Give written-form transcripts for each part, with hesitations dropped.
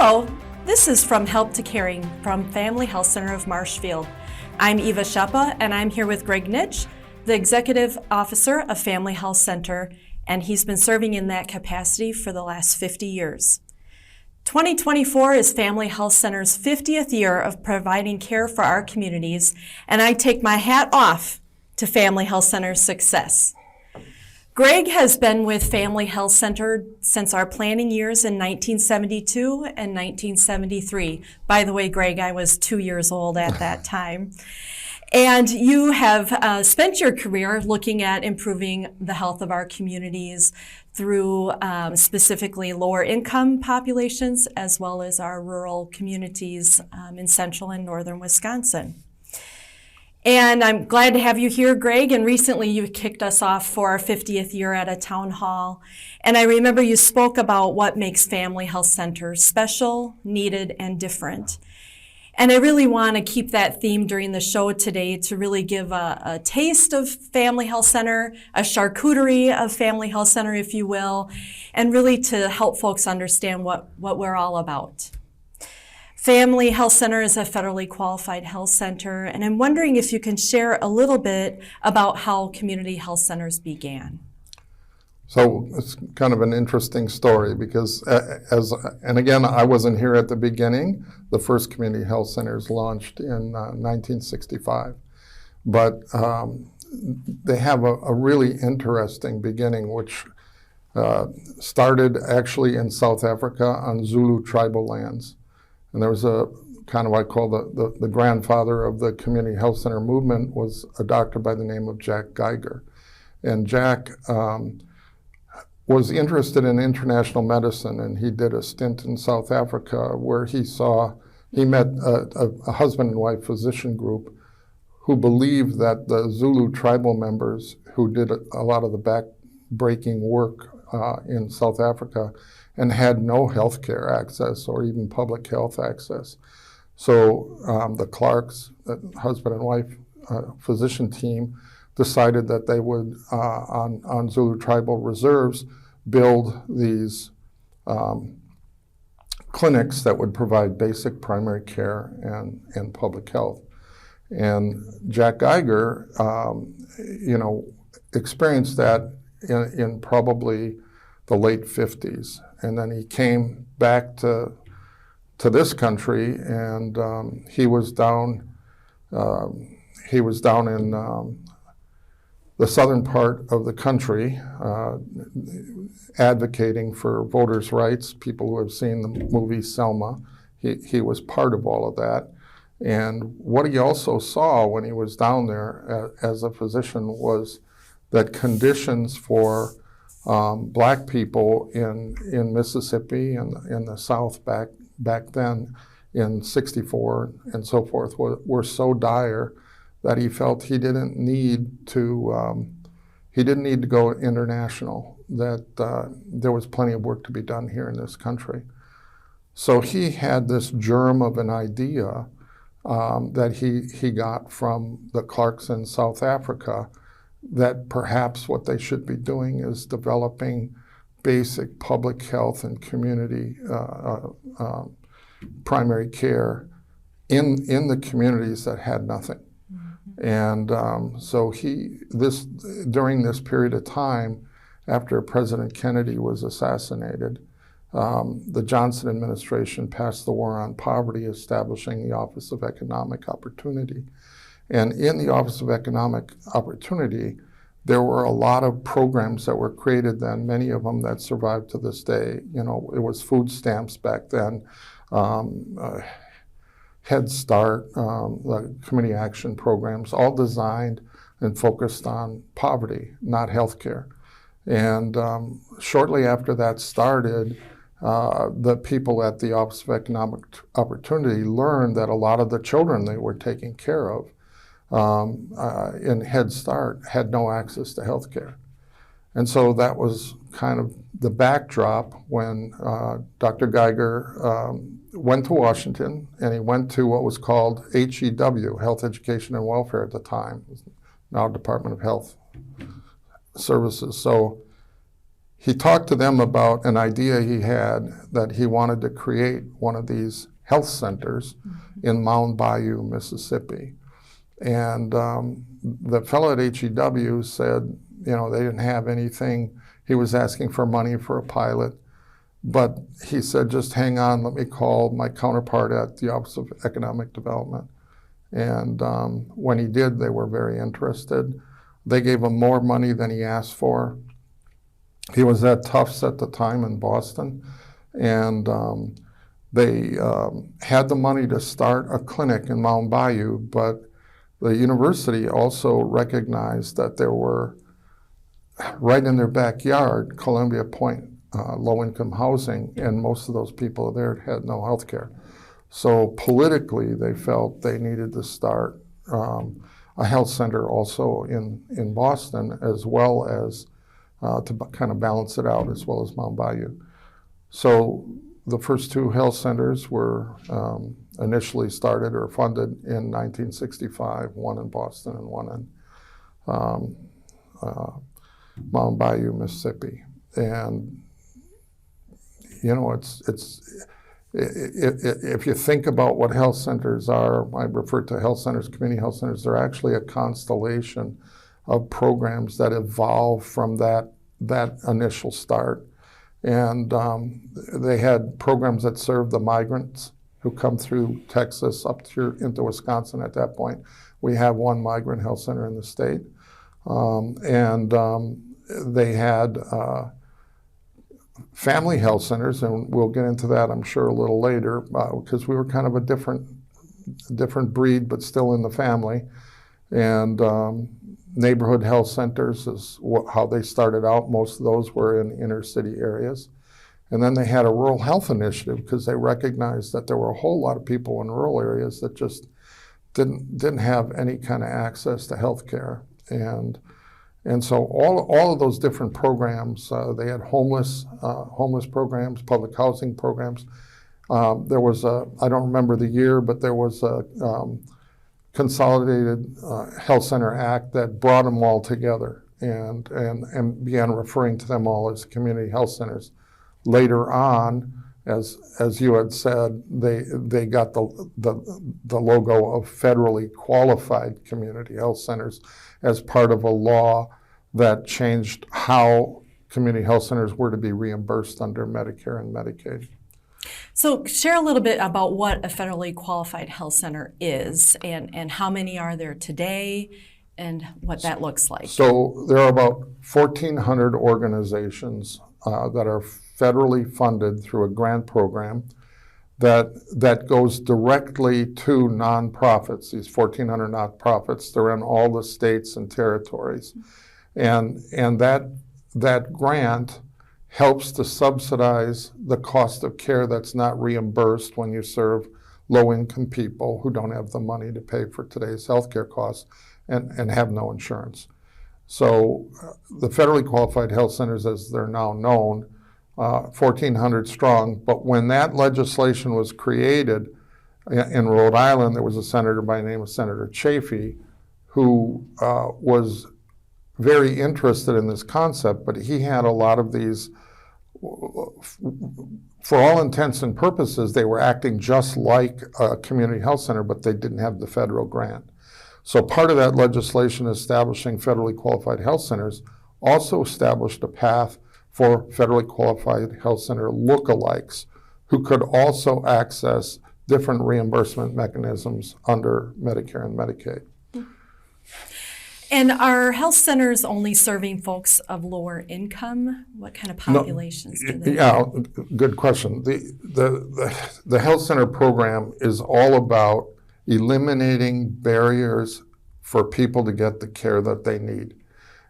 Hello, this is From Help to Caring from Family Health Center of Marshfield. I'm Eva Scheppa, and I'm here with Greg Nycz, the Executive Officer of Family Health Center, and he's been serving in that capacity for the last 50 years. 2024 is Family Health Center's 50th year of providing care for our communities, and I take my hat off to Family Health Center's success. Greg has been with Family Health Center since our planning years in 1972 and 1973. By the way, Greg, I was 2 years old at that time. And you have spent your career looking at improving the health of our communities through specifically lower income populations as well as our rural communities in central and northern Wisconsin. And I'm glad to have you here, Greg, and recently you kicked us off for our 50th year at a town hall. And I remember you spoke about what makes Family Health Center special, needed, and different. And I really want to keep that theme during the show today to really give a taste of Family Health Center, a charcuterie of Family Health Center, if you will, and really to help folks understand what we're all about. Family Health Center is a federally qualified health center, and I'm wondering if you can share a little bit about how community health centers began. So it's kind of an interesting story because and again, I wasn't here at the beginning. The first community health centers launched in 1965, but they have a really interesting beginning, which started actually in South Africa on Zulu tribal lands. And there was a kind of what I call the grandfather of the community health center movement was a doctor by the name of Jack Geiger. And Jack was interested in international medicine, and he did a stint in South Africa where he met a husband and wife physician group who believed that the Zulu tribal members who did a lot of the back-breaking work in South Africa and had no health care access or even public health access. So the Clarks, the husband and wife physician team, decided that they would, on Zulu tribal reserves, build these clinics that would provide basic primary care and public health. And Jack Geiger, experienced that in probably the late 50s. And then he came back to this country, and he was down in the southern part of the country, advocating for voters' rights. People who have seen the movie Selma, he was part of all of that. And what he also saw when he was down there as a physician was that conditions for Black people in Mississippi and in the South back then in '64 and so forth were so dire that he felt he didn't need to go international, that there was plenty of work to be done here in this country. So he had this germ of an idea that he got from the Clarks in South Africa, that perhaps what they should be doing is developing basic public health and community primary care in the communities that had nothing. Mm-hmm. And so during this period of time, after President Kennedy was assassinated, the Johnson administration passed the War on Poverty, establishing the Office of Economic Opportunity. And in the Office of Economic Opportunity, there were a lot of programs that were created then, many of them that survive to this day. You know, it was food stamps back then, Head Start, the community action programs, all designed and focused on poverty, not healthcare. And shortly after that started, the people at the Office of Economic Opportunity learned that a lot of the children they were taking care of in Head Start had no access to health care. And so that was kind of the backdrop when Dr. Geiger went to Washington, and he went to what was called HEW, Health Education and Welfare at the time, now Department of Health Services. So he talked to them about an idea he had that he wanted to create one of these health centers in Mound Bayou, Mississippi. And the fellow at HEW said, they didn't have anything. He was asking for money for a pilot. But he said, just hang on, let me call my counterpart at the Office of Economic Development. And when he did, they were very interested. They gave him more money than he asked for. He was at Tufts at the time in Boston, and they had the money to start a clinic in Mound Bayou, but the university also recognized that there were, right in their backyard, Columbia Point, low-income housing, and most of those people there had no health care. So politically, they felt they needed to start a health center also in Boston, as well as to kind of balance it out, as well as Mound Bayou. So the first two health centers were initially started or funded in 1965, one in Boston and one in Mound Bayou, Mississippi. And if you think about what health centers are, I refer to health centers, community health centers, they're actually a constellation of programs that evolve from that initial start. And they had programs that served the migrants who come through Texas up here into Wisconsin at that point. We have one migrant health center in the state. They had family health centers, and we'll get into that, I'm sure, a little later, because we were kind of a different breed, but still in the family. And neighborhood health centers is how they started out. Most of those were in inner city areas. And then they had a rural health initiative because they recognized that there were a whole lot of people in rural areas that just didn't have any kind of access to health care. And so all of those different programs, they had homeless programs, public housing programs. There was I don't remember the year, but there was a Consolidated Health Center Act that brought them all together and began referring to them all as community health centers. Later on, as you had said, they got the logo of federally qualified community health centers as part of a law that changed how community health centers were to be reimbursed under Medicare and Medicaid. So share a little bit about what a federally qualified health center is and how many are there today and what that looks like. So there are about 1,400 organizations that are federally funded through a grant program that goes directly to nonprofits. These 1,400 nonprofits, they're in all the states and territories. And that grant helps to subsidize the cost of care that's not reimbursed when you serve low-income people who don't have the money to pay for today's healthcare costs and have no insurance. So the federally qualified health centers, as they're now known, 1,400 strong, but when that legislation was created in Rhode Island, there was a senator by the name of Senator Chafee who was very interested in this concept, but he had a lot of these, for all intents and purposes, they were acting just like a community health center, but they didn't have the federal grant. So part of that legislation establishing federally qualified health centers also established a path for federally qualified health center lookalikes who could also access different reimbursement mechanisms under Medicare and Medicaid. And are health centers only serving folks of lower income? What kind of populations do they? Yeah, good question. The health center program is all about eliminating barriers for people to get the care that they need.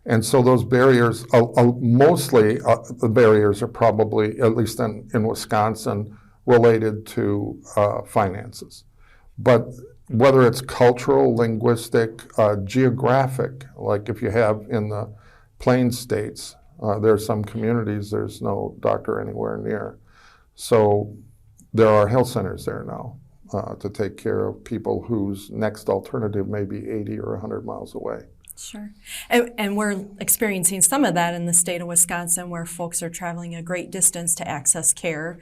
And so those barriers, mostly the barriers are probably, at least in Wisconsin, related to finances. But whether it's cultural, linguistic, geographic, like if you have in the Plains states, there are some communities there's no doctor anywhere near. So there are health centers there now to take care of people whose next alternative may be 80 or 100 miles away. Sure. And we're experiencing some of that in the state of Wisconsin, where folks are traveling a great distance to access care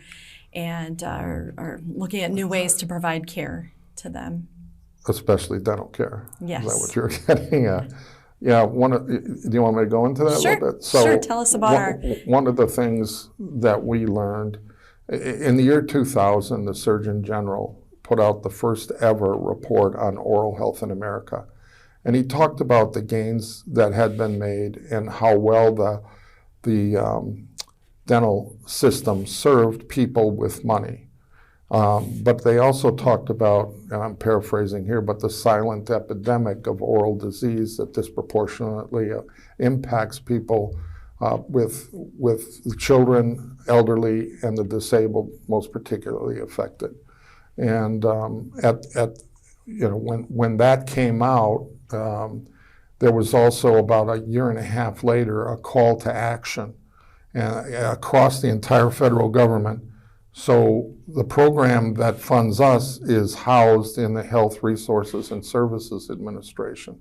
and are looking at new ways to provide care to them. Especially dental care. Yes. Is that what you're getting at? Yeah. Do you want me to go into that Sure. a little bit? Sure. Tell us about one of the things that we learned in the year 2000, the Surgeon General put out the first ever report on oral health in America. And he talked about the gains that had been made and how well the dental system served people with money. But they also talked about, and I'm paraphrasing here, but the silent epidemic of oral disease that disproportionately impacts people with children, elderly, and the disabled most particularly affected. And when that came out, there was also about a year and a half later a call to action across the entire federal government. So the program that funds us is housed in the Health Resources and Services Administration.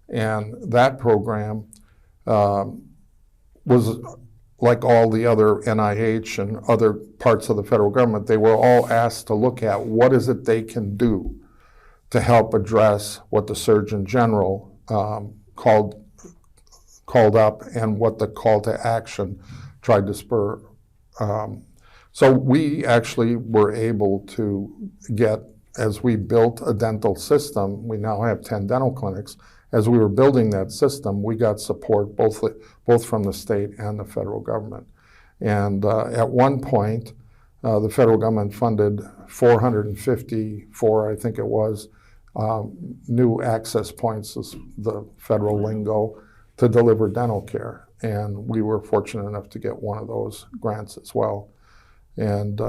And that program was like all the other NIH and other parts of the federal government. They were all asked to look at what is it they can do to help address what the Surgeon General called up and what the call to action tried to spur. So we actually were able to get, as we built a dental system, we now have 10 dental clinics. As we were building that system, we got support both from the state and the federal government. And at one point, the federal government funded 454, I think it was, new access points, is the federal lingo, to deliver dental care. And we were fortunate enough to get one of those grants as well. And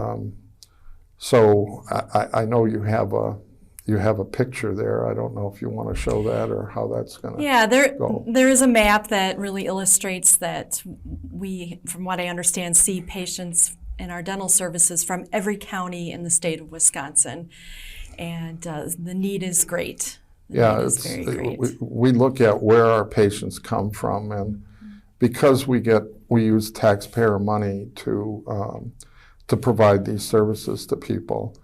so I know you have a picture there. I don't know if you want to show that or how that's going to go. There is a map that really illustrates that we, from what I understand, see patients in our dental services from every county in the state of Wisconsin. And the need is great. Very great. We look at where our patients come from, and because we use taxpayer money to provide these services to people,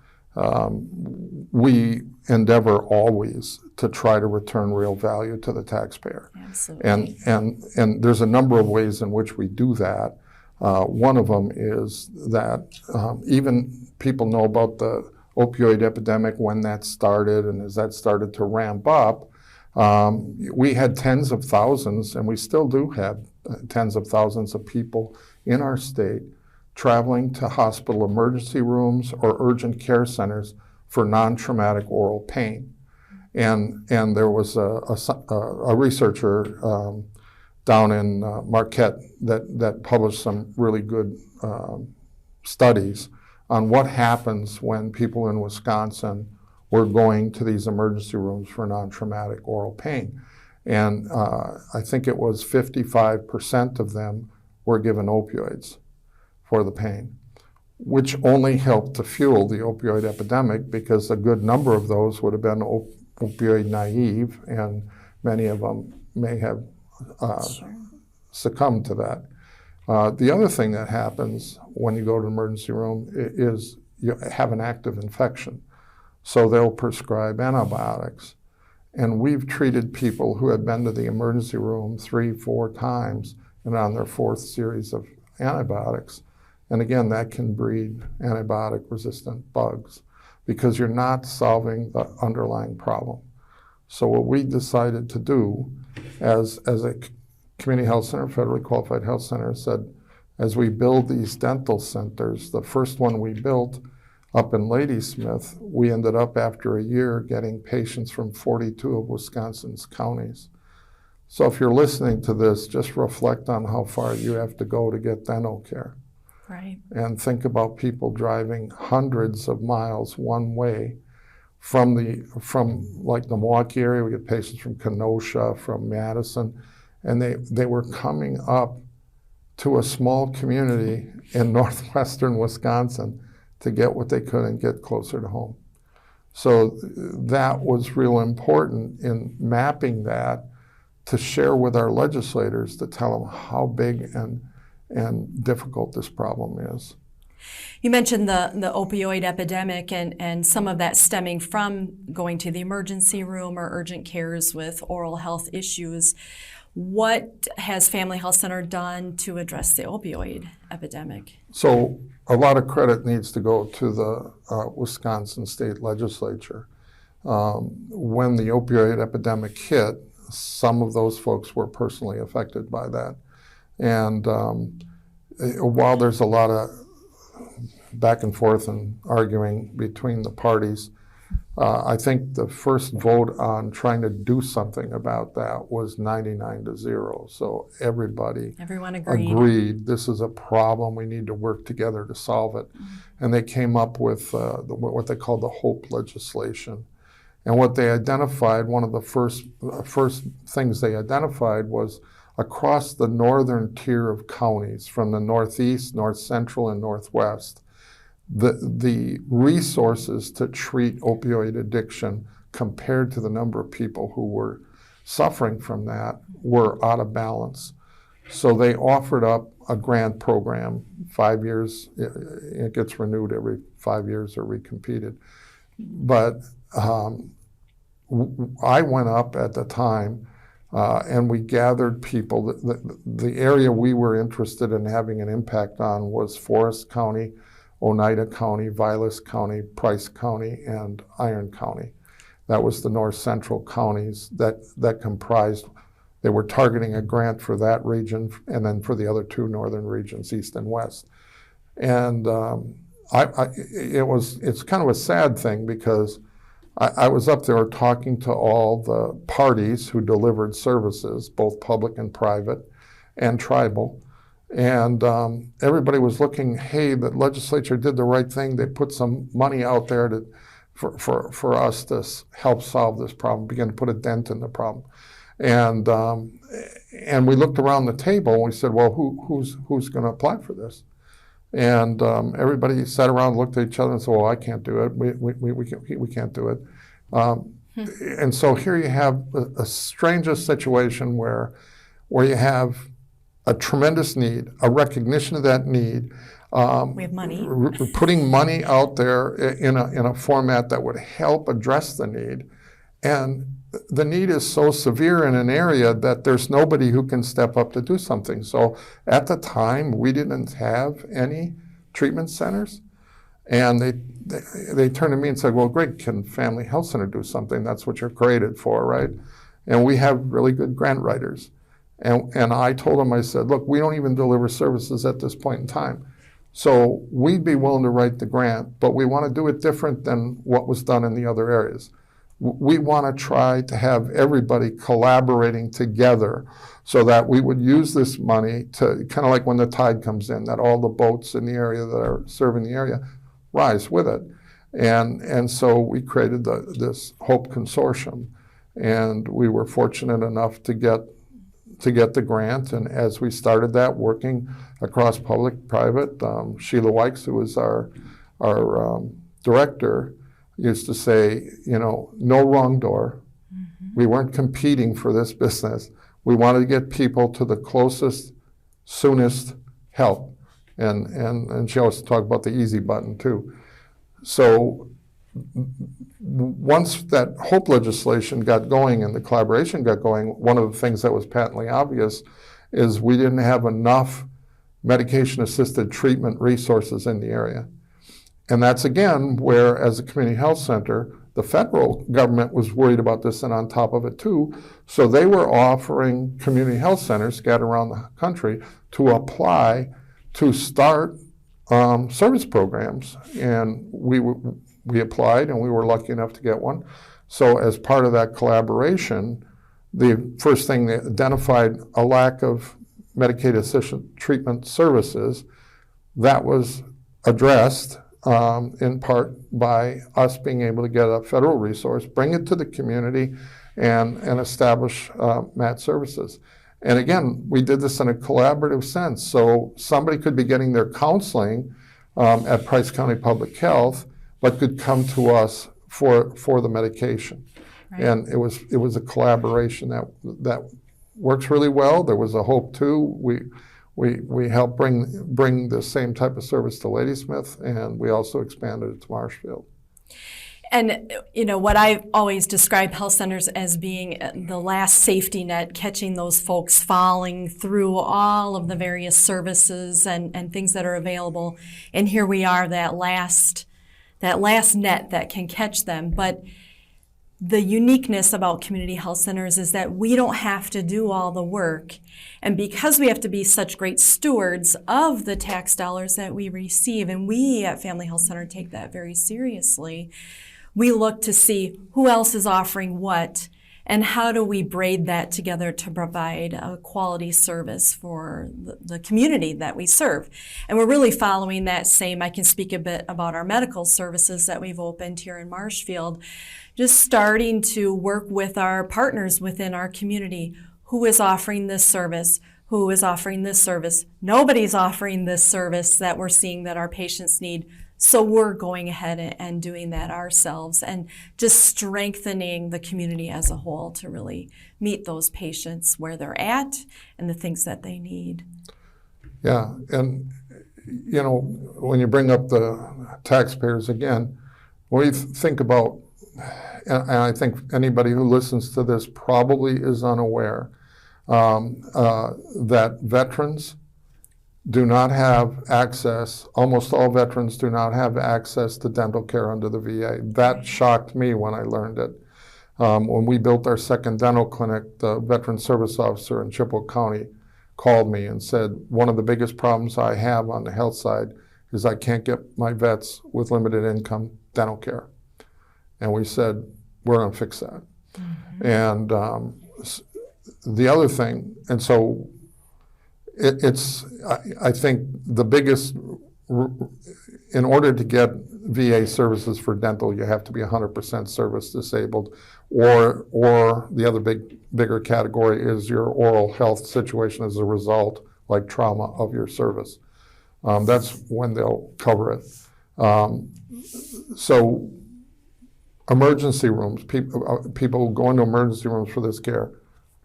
we endeavor always to try to return real value to the taxpayer. Absolutely. And there's a number of ways in which we do that. One of them is that even people know about the opioid epidemic when that started, and as that started to ramp up, we had tens of thousands, and we still do have tens of thousands of people in our state traveling to hospital emergency rooms or urgent care centers for non-traumatic oral pain. And there was a researcher down in Marquette that published some really good studies on what happens when people in Wisconsin were going to these emergency rooms for non-traumatic oral pain. And I think it was 55% of them were given opioids for the pain, which only helped to fuel the opioid epidemic, because a good number of those would have been opioid naive, and many of them may have succumbed to that. The other thing that happens when you go to an emergency room is you have an active infection. So they'll prescribe antibiotics. And we've treated people who had been to the emergency room 3-4 times and on their 4th series of antibiotics. And again, that can breed antibiotic-resistant bugs because you're not solving the underlying problem. So what we decided to do as a community health center, federally qualified health center, said, as we build these dental centers, the first one we built up in Ladysmith, we ended up after a year getting patients from 42 of Wisconsin's counties. So if you're listening to this, just reflect on how far you have to go to get dental care. Right. And think about people driving hundreds of miles one way from like the Milwaukee area. We get patients from Kenosha, from Madison, and they were coming up to a small community in northwestern Wisconsin to get what they could and get closer to home. So that was real important in mapping that to share with our legislators to tell them how big and difficult this problem is. You mentioned the opioid epidemic and some of that stemming from going to the emergency room or urgent cares with oral health issues. What has Family Health Center done to address the opioid epidemic? So a lot of credit needs to go to the Wisconsin state legislature. When the opioid epidemic hit, some of those folks were personally affected by that. And while there's a lot of back and forth and arguing between the parties, I think the first vote on trying to do something about that was 99-0. So everyone agreed this is a problem. We need to work together to solve it. And they came up with what they called the HOPE legislation. And what they identified, one of the first things they identified was across the northern tier of counties, from the northeast, north central, and northwest, the resources to treat opioid addiction compared to the number of people who were suffering from that were out of balance. So they offered up a grant program, 5 years, it gets renewed every 5 years or recompeted. But I went up at the time and we gathered people. The area we were interested in having an impact on was Forest County, Oneida County, Vilas County, Price County, and Iron County. That was the north central counties that comprised. They were targeting a grant for that region and then for the other two northern regions, east and west. And it's kind of a sad thing because I was up there talking to all the parties who delivered services, both public and private and tribal. And everybody was looking, hey, the legislature did the right thing. They put some money out there for us to help solve this problem, begin to put a dent in the problem. And we looked around the table and we said, well, who's going to apply for this? And everybody sat around, looked at each other and said, well, I can't do it. We can't do it. And so here you have a strangest situation where you have a tremendous need, a recognition of that need. We have money. Putting money out there in a format that would help address the need. And the need is so severe in an area that there's nobody who can step up to do something. So at the time, we didn't have any treatment centers. And they turned to me and said, well, Greg, can Family Health Center do something? That's what you're created for, right? And we have really good grant writers. And I told them, I said, look, we don't even deliver services at this point in time. So we'd be willing to write the grant, but we want to do it different than what was done in the other areas. We want to try to have everybody collaborating together so that we would use this money to, kind of like when the tide comes in, that all the boats in the area that are serving the area rise with it. And so we created this HOPE Consortium. And we were fortunate enough to get the grant, and as we started that, working across public, private, Sheila Wykes, who was our director, used to say, no wrong door. Mm-hmm. We weren't competing for this business. We wanted to get people to the closest, soonest help, and she always talked about the easy button too. So once that HOPE legislation got going and the collaboration got going, one of the things that was patently obvious is we didn't have enough medication-assisted treatment resources in the area. And that's, again, where, as a community health center, the federal government was worried about this and on top of it, too. So they were offering community health centers scattered around the country to apply to start service programs. And we applied, and we were lucky enough to get one. So as part of that collaboration, the first thing they identified a lack of Medicaid-assisted treatment services. That was addressed in part by us being able to get a federal resource, bring it to the community, and establish MAT services. And again, we did this in a collaborative sense. So somebody could be getting their counseling at Price County Public Health, but could come to us for the medication. Right. And it was a collaboration that works really well. There was a hope too. We helped bring the same type of service to Ladysmith, and we also expanded it to Marshfield. And, what I always describe health centers as being the last safety net, catching those folks falling through all of the various services and things that are available. And here we are, that last net that can catch them. But the uniqueness about community health centers is that we don't have to do all the work. And because we have to be such great stewards of the tax dollars that we receive, and we at Family Health Center take that very seriously, we look to see who else is offering what, and how do we braid that together to provide a quality service for the community that we serve. And we're really following that same. I can speak a bit about our medical services that we've opened here in Marshfield, just starting to work with our partners within our community. Who is offering this service? Who is offering this service? Nobody's offering this service that we're seeing that our patients need. So we're going ahead and doing that ourselves and just strengthening the community as a whole to really meet those patients where they're at and the things that they need. Yeah, and when you bring up the taxpayers again, when you think about, and I think anybody who listens to this probably is unaware that veterans do not have access, almost all veterans do not have access to dental care under the VA. That shocked me when I learned it. When we built our second dental clinic, the veteran service officer in Scheppa County called me and said, one of the biggest problems I have on the health side is I can't get my vets with limited income dental care. And we said, we're going to fix that. Mm-hmm. And the other thing, and so I think the biggest, in order to get VA services for dental, you have to be 100% service disabled, or the other bigger category is your oral health situation as a result, like trauma of your service. That's when they'll cover it. So emergency rooms, people go into emergency rooms for this care,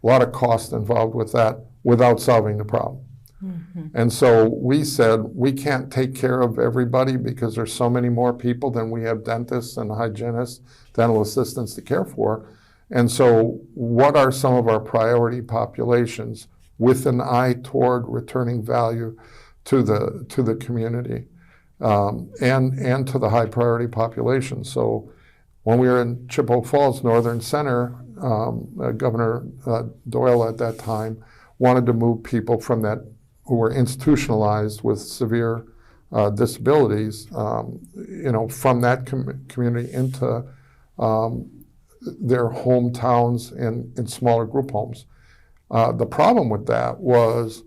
a lot of cost involved with that without solving the problem. Mm-hmm. And so we said, we can't take care of everybody because there's so many more people than we have dentists and hygienists, dental assistants to care for. And so what are some of our priority populations with an eye toward returning value to the community and to the high priority population? So when we were in Chippewa Falls Northern Center, Governor Doyle at that time wanted to move people from that who were institutionalized with severe disabilities, from that community into their hometowns in smaller group homes. The problem with that was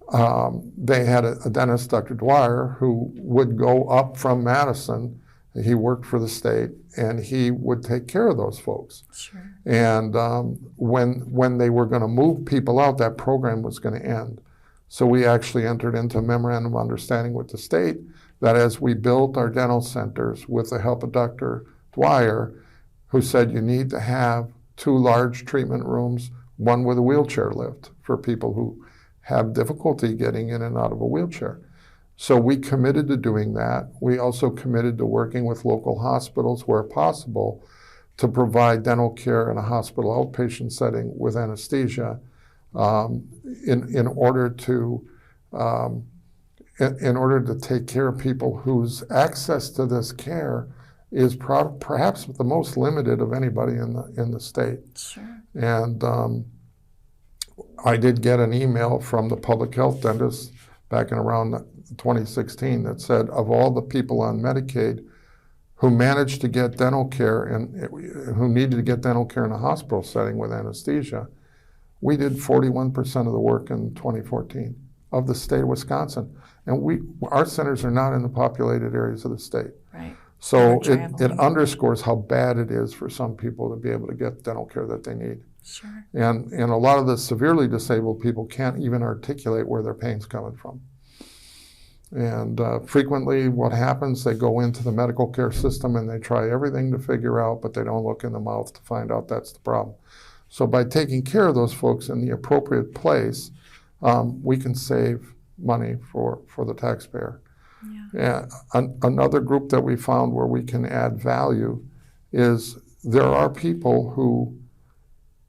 they had a dentist, Dr. Dwyer, who would go up from Madison. He worked for the state, and he would take care of those folks. Sure. And when they were going to move people out, that program was going to end. So we actually entered into a memorandum of understanding with the state that as we built our dental centers with the help of Dr. Dwyer, who said you need to have 2 large treatment rooms, one with a wheelchair lift for people who have difficulty getting in and out of a wheelchair. So we committed to doing that. We also committed to working with local hospitals where possible to provide dental care in a hospital outpatient setting with anesthesia in order to take care of people whose access to this care is perhaps the most limited of anybody in the state. Sure. And I did get an email from the public health dentist back in around 2016 that said, of all the people on Medicaid who managed to get dental care and who needed to get dental care in a hospital setting with anesthesia, we did 41% of the work in 2014 of the state of Wisconsin. And our centers are not in the populated areas of the state. Right. So it underscores how bad it is for some people to be able to get dental care that they need. Sure. And a lot of the severely disabled people can't even articulate where their pain's coming from. And frequently what happens, they go into the medical care system and they try everything to figure out, but they don't look in the mouth to find out that's the problem. So by taking care of those folks in the appropriate place, we can save money for the taxpayer. Yeah. Another group that we found where we can add value is there are people who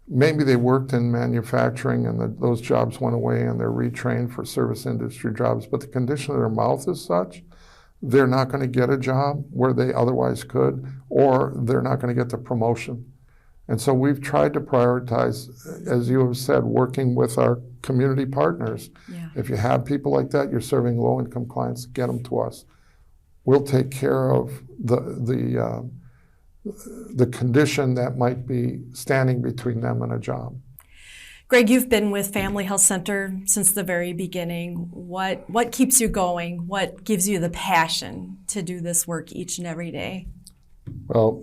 maybe they worked in manufacturing and those jobs went away and they're retrained for service industry jobs, but the condition of their mouth is such, they're not going to get a job where they otherwise could, or they're not going to get the promotion. And so we've tried to prioritize, as you have said, working with our community partners. Yeah. If you have people like that, you're serving low-income clients, get them to us. We'll take care of the condition that might be standing between them and a job. Greg, you've been with Family Health Center since the very beginning. What keeps you going? What gives you the passion to do this work each and every day? Well,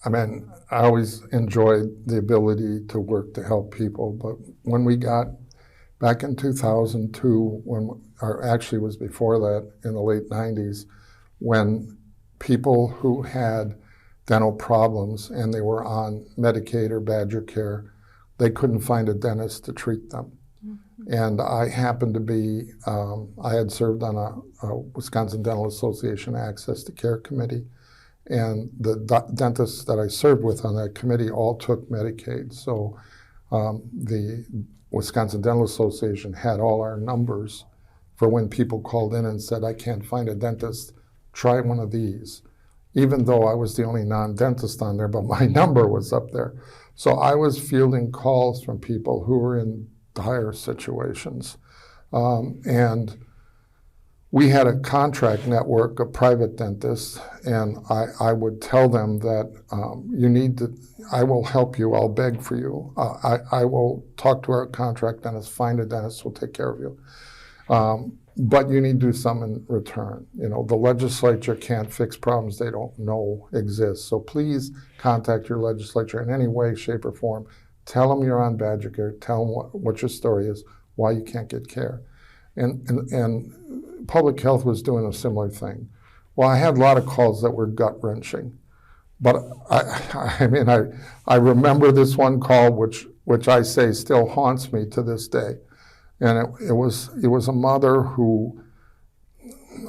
I mean, I always enjoyed the ability to work to help people, but when we got back in 2002, or actually it was before that, in the late 90s, when people who had dental problems and they were on Medicaid or Badger Care, they couldn't find a dentist to treat them. Mm-hmm. And I happened to be, I had served on a Wisconsin Dental Association Access to Care Committee, and the dentists that I served with on that committee all took Medicaid. So the Wisconsin Dental Association had all our numbers for when people called in and said, I can't find a dentist, try one of these. Even though I was the only non-dentist on there, but my number was up there. So I was fielding calls from people who were in dire situations. And we had a contract network of private dentists, and I would tell them that you need to, I will help you, I'll beg for you. I will talk to our contract dentist, find a dentist, we'll take care of you. But you need to do something in return. You know, the legislature can't fix problems they don't know exist. So please contact your legislature in any way, shape, or form. Tell them you're on Badger Care. Tell them what your story is, why you can't get care. And public health was doing a similar thing. Well, I had a lot of calls that were gut-wrenching. But I mean, I remember this one call, which I say still haunts me to this day. And it was a mother who,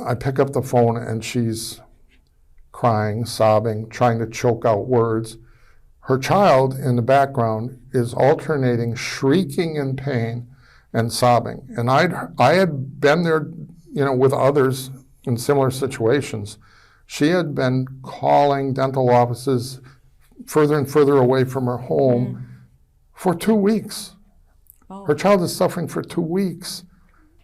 I pick up the phone and she's crying, sobbing, trying to choke out words. Her child in the background is alternating, shrieking in pain and sobbing. And I had been there, you know, with others in similar situations. She had been calling dental offices further and further away from her home for 2 weeks. Oh. Her child is suffering for 2 weeks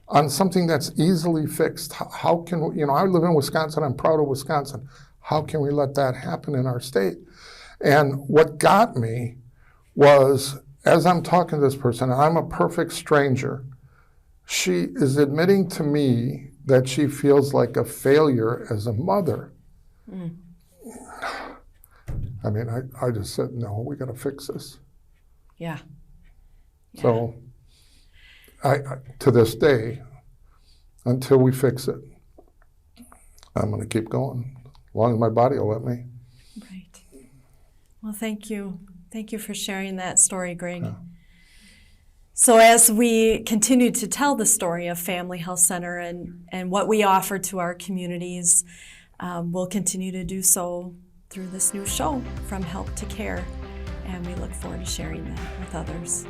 on something that's easily fixed. How can we, you know, I live in Wisconsin, I'm proud of Wisconsin. How can we let that happen in our state? And what got me was, as I'm talking to this person, and I'm a perfect stranger, she is admitting to me that she feels like a failure as a mother. Mm. I mean, I just said, no, we got to fix this. Yeah. Yeah. So, I to this day, until we fix it, I'm going to keep going, as long as my body will let me. Right. Well, thank you. Thank you for sharing that story, Greg. Yeah. So as we continue to tell the story of Family Health Center and what we offer to our communities, we'll continue to do so through this new show, From Help to Care, and we look forward to sharing that with others.